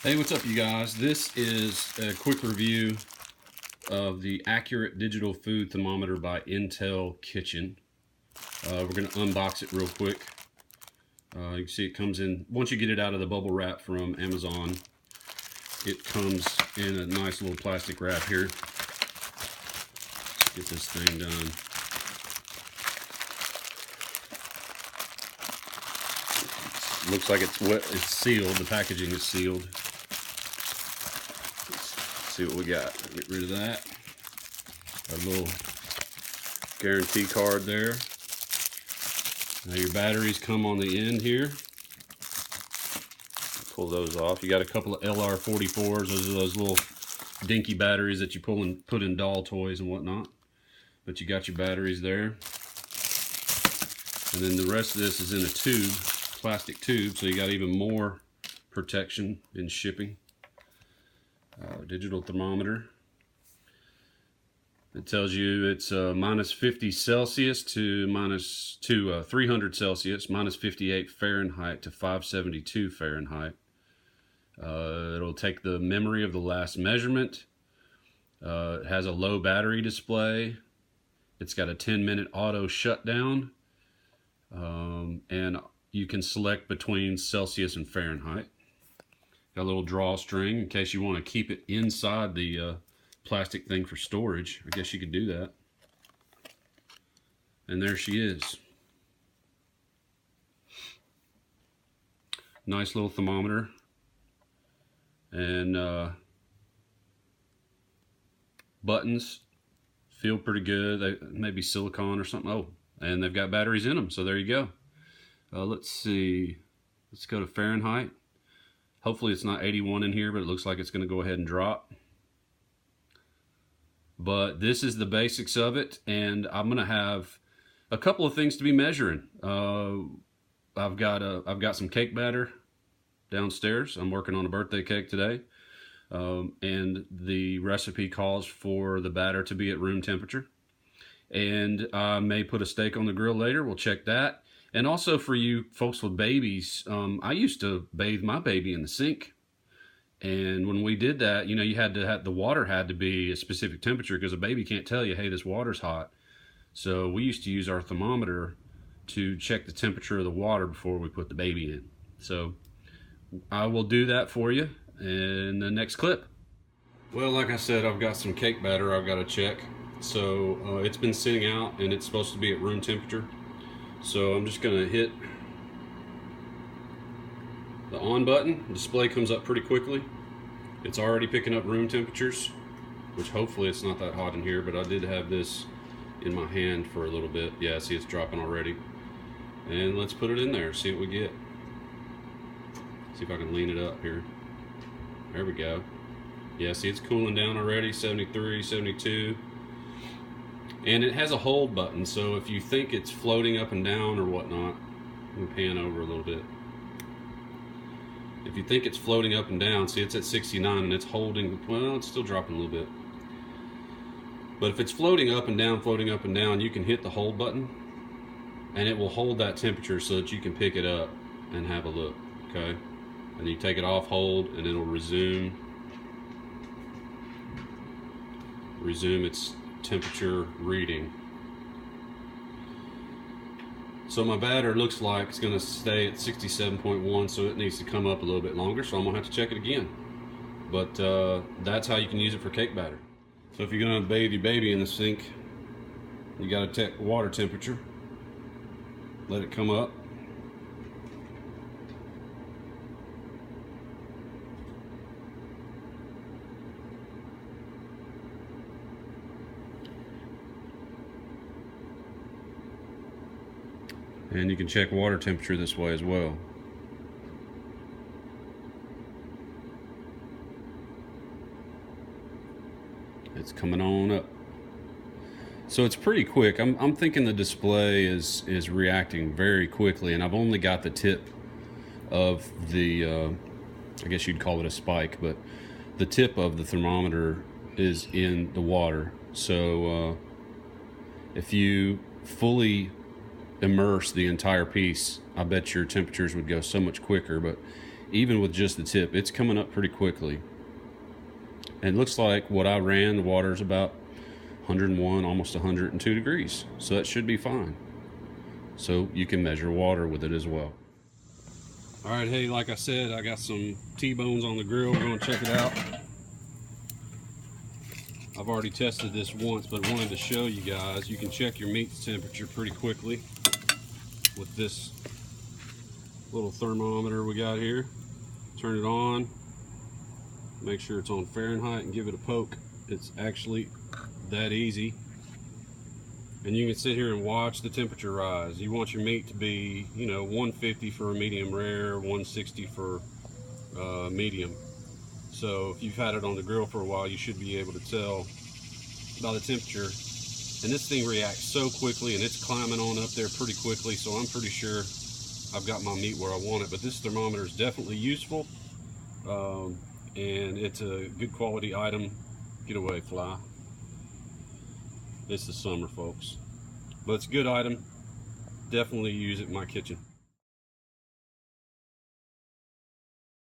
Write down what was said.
Hey, what's up, you guys? This is a quick review of the Accurate Digital Food Thermometer by Intel Kitchen. We're going to unbox it real quick. You can see it comes in, once you get it out of the bubble wrap from Amazon, it comes in a nice little plastic wrap here. Let's get this thing done. Looks like it's wet, it's sealed, the packaging is sealed. See what we got. Get rid of that. A little guarantee card there. Now your batteries come on the end here. Pull those off. You got a couple of LR44s. Those are those little dinky batteries that you put in doll toys and whatnot. But you got your batteries there. And then the rest of this is in a tube, plastic tube, so you got even more protection in shipping. Digital thermometer. It tells you it's minus 50 Celsius to 300 Celsius, minus 58 Fahrenheit to 572 Fahrenheit. It'll take the memory of the last measurement. It has a low battery display. It's got a 10-minute auto shutdown. And you can select between Celsius and Fahrenheit. Got a little drawstring in case you want to keep it inside the plastic thing for storage. I guess you could do that. And there she is. Nice little thermometer. And buttons feel pretty good. Maybe silicone or something. Oh, and they've got batteries in them, so there you go. Let's see. Let's go to Fahrenheit. Hopefully it's not 81 in here, but it looks like it's going to go ahead and drop. But this is the basics of it, and I'm going to have a couple of things to be measuring. I've got some cake batter downstairs. I'm working on a birthday cake today, and the recipe calls for the batter to be at room temperature. And I may put a steak on the grill later. We'll check that. And also for you folks with babies, I used to bathe my baby in the sink. And when we did that, you know, you had to have, the water had to be a specific temperature because a baby can't tell you, hey, this water's hot. So we used to use our thermometer to check the temperature of the water before we put the baby in. So I will do that for you in the next clip. Well, like I said, I've got some cake batter I've got to check. So it's been sitting out and it's supposed to be at room temperature. So I'm just going to hit the on button. The display comes up pretty quickly. It's already picking up room temperatures, which hopefully it's not that hot in here, but I did have this in my hand for a little bit. Yeah, see, it's dropping already. And let's put it in there, see what we get. See if I can lean it up here. There we go. Yeah, see, it's cooling down already, 73, 72. And it has a hold button, so if you think it's floating up and down or whatnot, let me pan over a little bit. If you think it's floating up and down, see, it's at 69 and it's holding, well, it's still dropping a little bit. But if it's floating up and down, you can hit the hold button and it will hold that temperature so that you can pick it up and have a look, okay? And you take it off hold and it'll resume its temperature reading. So my batter looks like it's going to stay at 67.1, so it needs to come up a little bit longer, so I'm going to have to check it again. But that's how you can use it for cake batter. So if you're going to bathe your baby in the sink, you got to check water temperature. Let it come up. And you can check water temperature this way as well. It's coming on up. So it's pretty quick. I'm thinking the display is reacting very quickly, and I've only got the tip of the, I guess you'd call it a spike, but the tip of the thermometer is in the water. So if you fully immerse the entire piece, I bet your temperatures would go so much quicker. But even with just the tip, it's coming up pretty quickly. And it looks like what I ran, the water's about 101, almost 102 degrees. So that should be fine. So you can measure water with it as well. All right, hey, like I said, I got some T-bones on the grill. We're gonna check it out. I've already tested this once, but wanted to show you guys. You can check your meat's temperature pretty quickly with this little thermometer we got here. Turn it on, make sure it's on Fahrenheit, and give it a poke. It's actually that easy. And you can sit here and watch the temperature rise. You want your meat to be, 150 for a medium rare, 160 for medium. So if you've had it on the grill for a while, you should be able to tell by the temperature. And this thing reacts so quickly, and it's climbing on up there pretty quickly, so I'm pretty sure I've got my meat where I want it. But this thermometer is definitely useful, and it's a good quality item. Get away, fly. It's the summer, folks. But it's a good item. Definitely use it in my kitchen.